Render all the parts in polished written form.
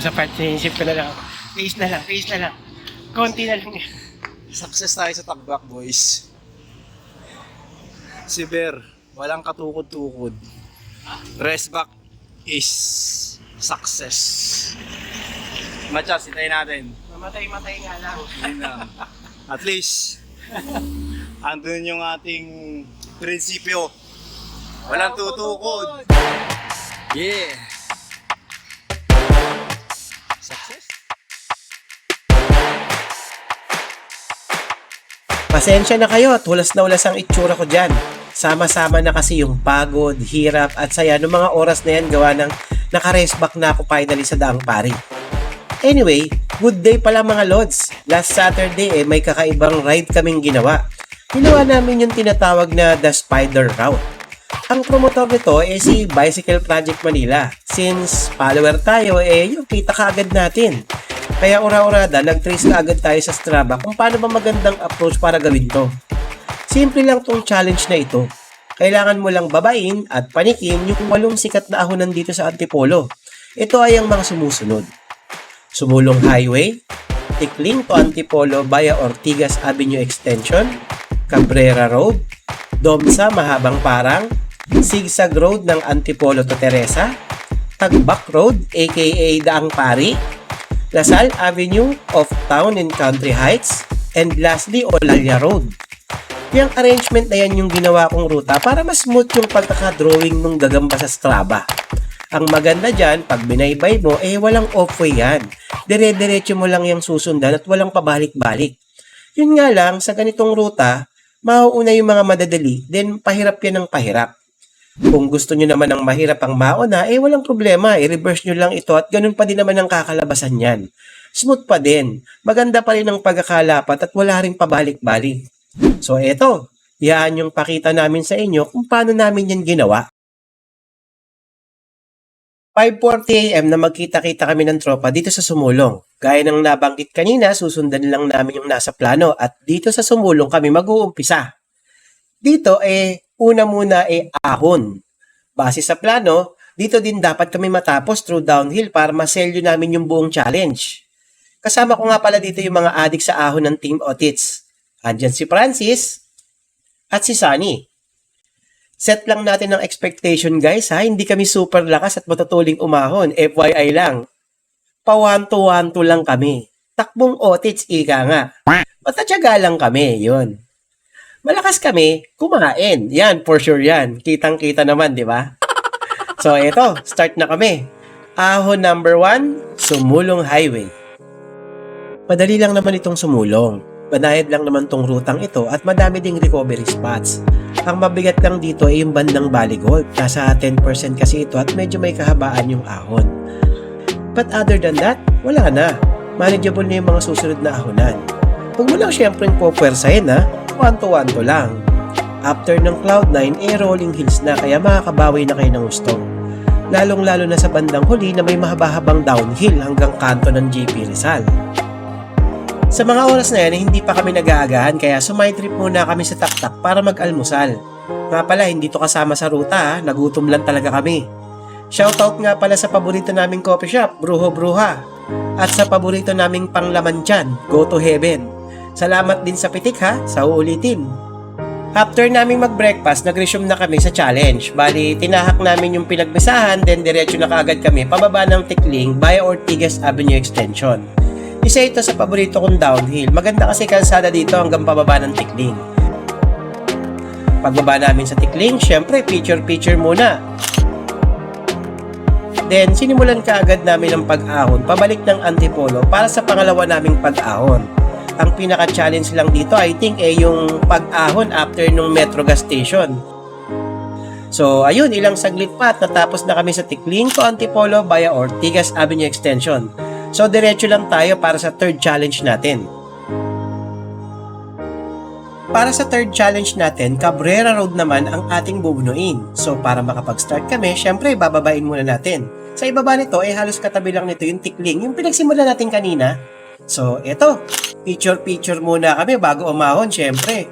Sa part, sinisip ko na lang. Pace na lang, pace na lang. Konti na lang. Success tayo sa tagbak, boys. Si Bear, walang katukod-tukod. Rest back is success. Matcha, sitayin natin. Mamatay-matay nga lang. Yun lang. At least, andun yung ating prinsipyo. Walang tutukod. Yeah! Success? Pasensya na kayo at ulas na ulas ang itsura ko dyan. Sama-sama na kasi yung pagod, hirap at saya ng mga oras na yan gawa ng naka-rest back na ako finally sa Daang Pari. Anyway, good day pala mga lods. Last Saturday may kakaibang ride kaming ginawa. Ginawa namin yung tinatawag na The Spider Route. Ang promotor nito si Bicycle Project Manila. Since follower tayo yung kita kaagad natin. Kaya ura-urada, nag-trace na agad tayo sa Strava kung paano ba magandang approach para gawin to. Simple lang tong challenge na ito. Kailangan mo lang babain at panikin yung 8 sikat na ahonan dito sa Antipolo. Ito ay ang mga sumusunod. Sumulong Highway, Tikling to Antipolo via Ortigas Avenue Extension, Cabrera Road, Domsa Mahabang Parang, Zigzag Road ng Antipolo to Teresa, Tagbak Road aka Daang Pari, Lasal Avenue of Town and Country Heights, and lastly, Olalia Road. Yung arrangement na yan yung ginawa kong ruta para mas smooth yung pagkakadrawing nung gagamba sa Strava. Ang maganda dyan, pag binaybay mo, walang off-way yan. Dire-diretso mo lang yung susundan at walang pabalik-balik. Yun nga lang, sa ganitong ruta, mauuna yung mga madadali, then pahirap yan ng pahirap. Kung gusto nyo naman ng mahirap ang mauna, walang problema. I-reverse nyo lang ito at ganun pa din naman ang kakalabasan yan. Smooth pa din. Maganda pa rin ang pagkakalapat at wala rin pabalik-balik. So eto, yan yung pakita namin sa inyo kung paano namin yan ginawa. 5:40 AM na magkita-kita kami ng tropa dito sa Sumulong. Gaya ng nabanggit kanina, susundan lang namin yung nasa plano at dito sa Sumulong kami mag-uumpisa. Dito una muna ahon. Base sa plano, dito din dapat kami matapos through downhill para maselyo namin yung buong challenge. Kasama ko nga pala dito yung mga adik sa ahon ng Team Otits. Andyan si Francis at si Sunny. Set lang natin ng expectation guys ha, hindi kami super lakas at matutuling umahon, FYI lang. Pawanto-wanto lang kami. Takbong Otits ika nga. Matatyaga lang kami, yun. Malakas kami, kumain. Yan, for sure yan. Kitang-kita naman, di ba? So, eto, start na kami. Ahon number 1, Sumulong Highway. Madali lang naman itong sumulong. Banayad lang naman tong rutang ito at madami ding recovery spots. Ang mabigat lang dito yung bandang Baligold. Nasa 10% kasi ito at medyo may kahabaan yung ahon. But other than that, wala na. Manageable na yung mga susunod na ahonan. Huwag mo lang syempreng popwersahin ha. Wanto-wanto lang. After ng Cloud9, rolling hills na kaya makakabawi na kayo ng gusto. Lalong-lalo na sa bandang huli na may mahaba-habang downhill hanggang kanto ng JP Rizal. Sa mga oras na yan, hindi pa kami nag-aagahan kaya sumay-trip muna kami sa Taktak para mag-almusal. Nga pala, hindi to kasama sa ruta ha, nagutom lang talaga kami. Shoutout nga pala sa paborito naming coffee shop, Brujo Bruja. At sa paborito naming panglaman dyan, Go to Heaven. Salamat din sa pitik ha, sa uulitin. After naming mag-breakfast, nag-resume na kami sa challenge. Bali, tinahak namin yung pinagbisahan, then diretso na kaagad kami pababa ng Tikling via Ortigas Avenue Extension. Isa ito sa paborito kong downhill. Maganda kasi kalsada dito hanggang pababa ng Tikling. Pagbaba namin sa Tikling, syempre picture-picture muna. Then, sinimulan kaagad namin ang pag-ahon pabalik ng Antipolo para sa pangalawa naming pag-ahon. Ang pinaka-challenge lang dito, I think, yung pag-ahon after nung Metro gas station. So, ayun, ilang saglit pa at natapos na kami sa Tikling to Antipolo via Ortigas Avenue Extension. So, diretso lang tayo para sa third challenge natin. Para sa third challenge natin, Cabrera Road naman ang ating bubunuin. So, para makapag-start kami, syempre, bababain muna natin. Sa ibaba nito, halos katabi lang nito yung Tikling, yung pinagsimula natin kanina. So, eto, picture-picture muna kami bago umahon, syempre.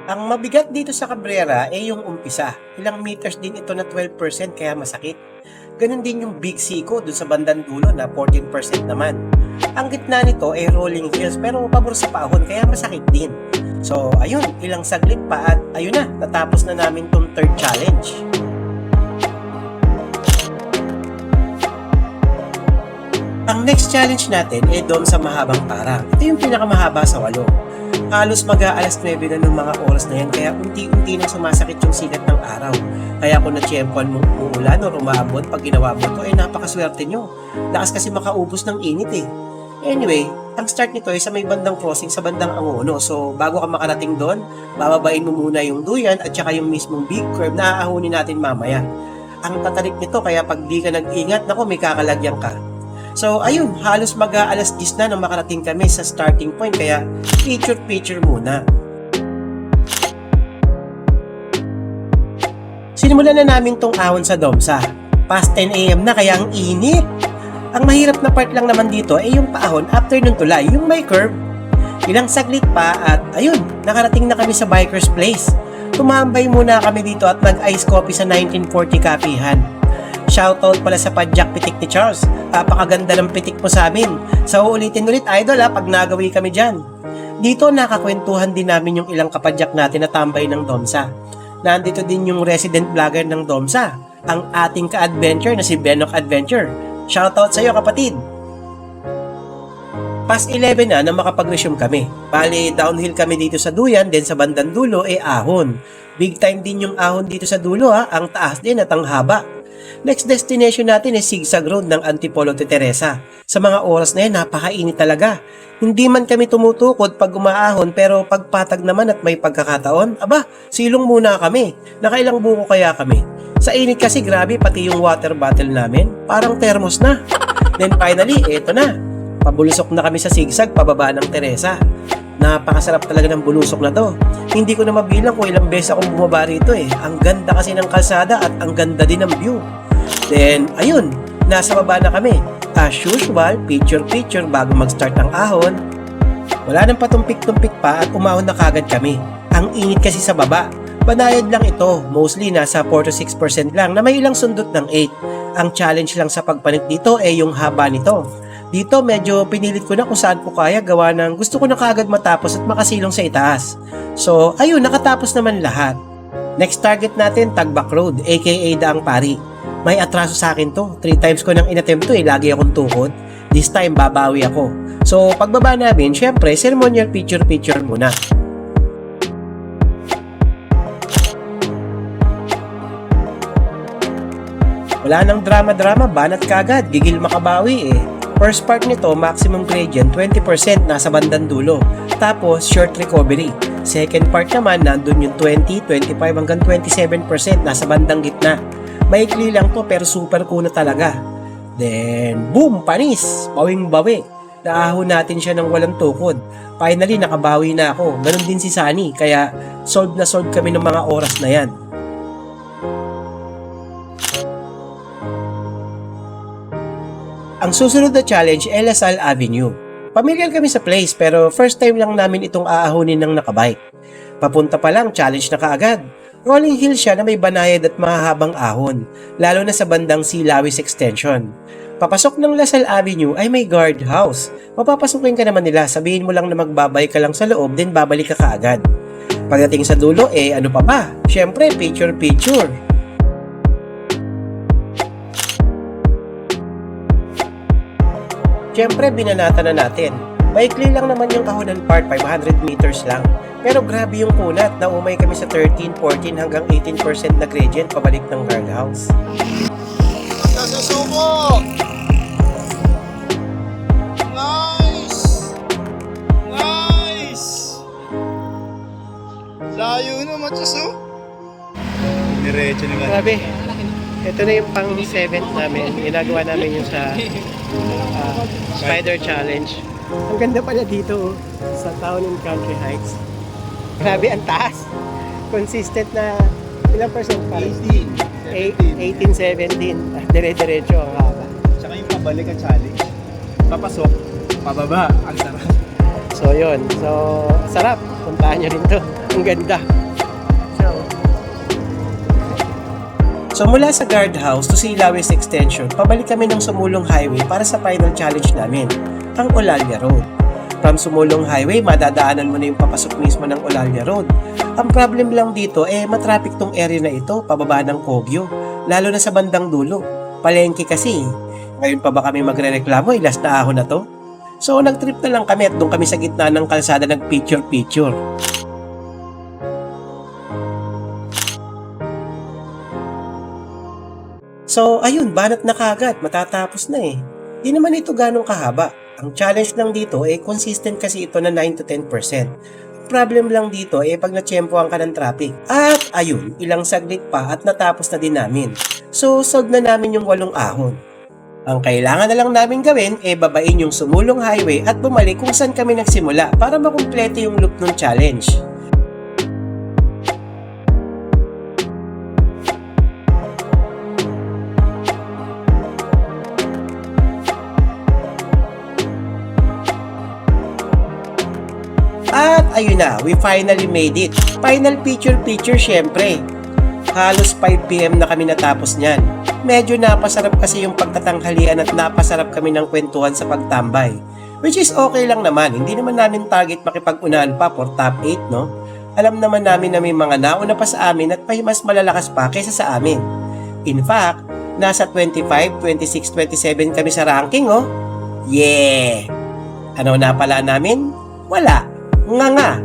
Ang mabigat dito sa Cabrera yung umpisa. Ilang meters din ito na 12% kaya masakit. Ganun din yung Big Sico dun sa bandang dulo na 14% naman. Ang gitna nito ay rolling hills pero pabor sa paahon kaya masakit din. So ayun, ilang saglit pa at ayun na, natapos na namin tong third challenge. Ang next challenge natin ay doon sa mahabang parang. Ito yung pinakamahaba sa 8. Halos mag-aalas 9 na ng mga oras na yan kaya unti-unti nang sumasakit yung sikat ng araw. Kaya kung na-tiyempoan mo uulan o rumabot pag ginawa mo ito, napakaswerte nyo. Lakas kasi makaubos ng init eh. Anyway, ang start nito ay sa may bandang crossing sa bandang Angono. So, bago ka makarating doon, bababain mo muna yung duyan at saka yung mismong big curve na aahunin natin mamaya. Ang tatarik nito kaya pag di ka nag-ingat, nako may kakalagyan ka. So, ayun, halos mag-aalas 10 na nang makarating kami sa starting point kaya picture muna. Sinimulan na namin tong ahon sa Domsa. Past 10 AM na kaya ang init. Ang mahirap na part lang naman dito ay yung paahon after ng tulay, yung may curve. Ilang saglit pa at ayun, nakarating na kami sa Biker's Place. Tumambay muna kami dito at nag-ice coffee sa 1940 kapihan. Shoutout pala sa padyak pitik ni Charles. Napakaganda ng pitik mo sa amin. Sa uulitin ulit idol pag nagawi kami dyan. Dito nakakwentuhan din namin yung ilang kapadyak natin na tambay ng Domsa. Nandito din yung resident vlogger ng Domsa, ang ating ka-adventure na si Benok Adventure. Shoutout sa iyo kapatid! Past 11 na makapag-resume kami. Bali, downhill kami dito sa duyan, then sa bandang dulo ahon. Big time din yung ahon dito sa dulo ang taas din at ang haba. Next destination natin ay Zigzag Road ng Antipolo de Teresa. Sa mga oras na yan, napakainit talaga. Hindi man kami tumutukod pag umaahon pero pagpatag naman at may pagkakataon, silong muna kami. Nakailang buko kaya kami. Sa init kasi grabe pati yung water bottle namin, parang thermos na. Then finally, eto na. Pabulusok na kami sa Zigzag pababa ng Teresa. Napakasarap talaga ng bulusok na to. Hindi ko na mabilang kung ilang beses akong bumaba rito eh. Ang ganda kasi ng kalsada at ang ganda din ng view. Then, ayun, nasa baba na kami. As usual, picture bago mag-start ang ahon. Wala nang patumpik-tumpik pa at umahon na kagad kami. Ang init kasi sa baba. Banayad lang ito, mostly nasa 4 to 6% lang na may ilang sundot ng 8. Ang challenge lang sa pagpanik dito ay yung haba nito. Dito medyo pinilit ko na kung saan ko kaya gawa ng gusto ko na kagad matapos at makasilong sa itaas. So ayun, nakatapos naman lahat. Next target natin, Tagbak Road aka Daang Pari. May atraso sa akin to, 3 times ko nang inattempt to lagi akong tukod. This time babawi ako. So pagbaba namin, syempre ceremonial picture muna. Wala nang drama-drama, banat kagad, gigil makabawi eh. First part nito, maximum gradient, 20% nasa bandang dulo. Tapos, short recovery. Second part naman, nandun yung 20, 25 hanggang 27% nasa bandang gitna. Maikli lang to pero super cool na talaga. Then, boom! Panis! Bawing-bawi. Naahon natin siya ng walang tukod. Finally, nakabawi na ako. Ganon din si Sunny, kaya solve na solve kami ng mga oras na yan. Ang susunod na challenge ay Lasal Avenue. Pamilyar kami sa place pero first time lang namin itong aahunin ng nakabike. Papunta pa lang, challenge na kaagad. Rolling hill siya na may banayad at mahahabang ahon, lalo na sa bandang Silawis Extension. Papasok ng Lasal Avenue ay may guard house. Mapapasukin ka naman nila, sabihin mo lang na magbabay ka lang sa loob, then babalik ka kaagad. Pagdating sa dulo, ano pa ba? Syempre, picture. Siyempre, binanata na natin. Maikli lang naman yung kahunan part, 500 meters lang. Pero grabe yung kunat, naumay kami sa 13, 14 hanggang 18% na gradient pabalik ng guardhouse. Nasusubo! Nice! Layo na, Matsusu. Diretso naman. Grabe. Ito na yung pang 7th namin. Ginagawa namin yung sa Spider Challenge. Ang ganda pala dito sa Town and Country Heights. Grabe, ang taas. Consistent na ilang percent pa? 18, 17. Dire-diretso ang haba. Tsaka yung pabalik ang challenge. Papasok, pababa. Ang sarap. So yun. So sarap. Puntahan nyo rin to. Ang ganda. So mula sa guardhouse to Silawis Extension, pabalik kami ng Sumulong Highway para sa final challenge namin, ang Olalia Road. From Sumulong Highway, madadaanan mo na yung papasok mismo ng Olalia Road. Ang problem lang dito matraffic tong area na ito, pababa ng Kogyo, lalo na sa bandang dulo. Palengke kasi. Ngayon pa ba kami magrereklamo, last na ahon na to? So nagtrip na lang kami at doon kami sa gitna ng kalsada nag-picture-picture. So ayun, banat na kagad, matatapos na Di naman ito ganong kahaba. Ang challenge lang dito consistent kasi ito na 9 to 10%. Problem lang dito pag natsyempohan ka ng traffic. At ayun, ilang saglit pa at natapos na din namin. So solve na namin yung 8 ahon. Ang kailangan na lang namin gawin babain yung Sumulong Highway at bumalik kung saan kami nagsimula para makumpleto yung loop ng challenge. At ayun na, we finally made it. Final picture syempre. Halos 5 PM na kami natapos niyan. Medyo napasarap kasi yung pagtatanghalian at napasarap kami ng kwentuhan sa pagtambay. Which is okay lang naman, hindi naman namin target makipag-unahan pa for top 8, no? Alam naman namin na may mga nauna pa sa amin at mas malalakas pa kaysa sa amin. In fact, nasa 25, 26, 27 kami sa ranking, oh. Yeah! Ano na pala namin? Wala. Nga.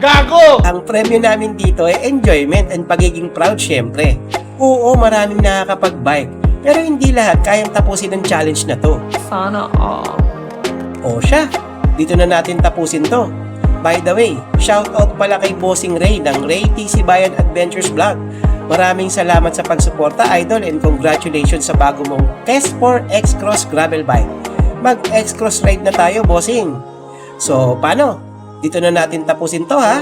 Gago! Ang premyo namin dito enjoyment and pagiging proud syempre. Oo, maraming nakakapag-bike. Pero hindi lahat kayang tapusin ang challenge na to. Sana all. O siya, dito na natin tapusin to. By the way, shout out pala kay Bossing Ray ng Ray TC Bayan Adventures Vlog. Maraming salamat sa pagsuporta, idol, and congratulations sa bago mong Kes4 X-Cross Gravel Bike. Mag-X-Cross ride na tayo, bossing. So, paano? Dito na natin tapusin to, ha?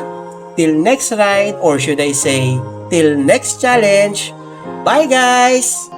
Till next ride, or should I say, till next challenge. Bye, guys!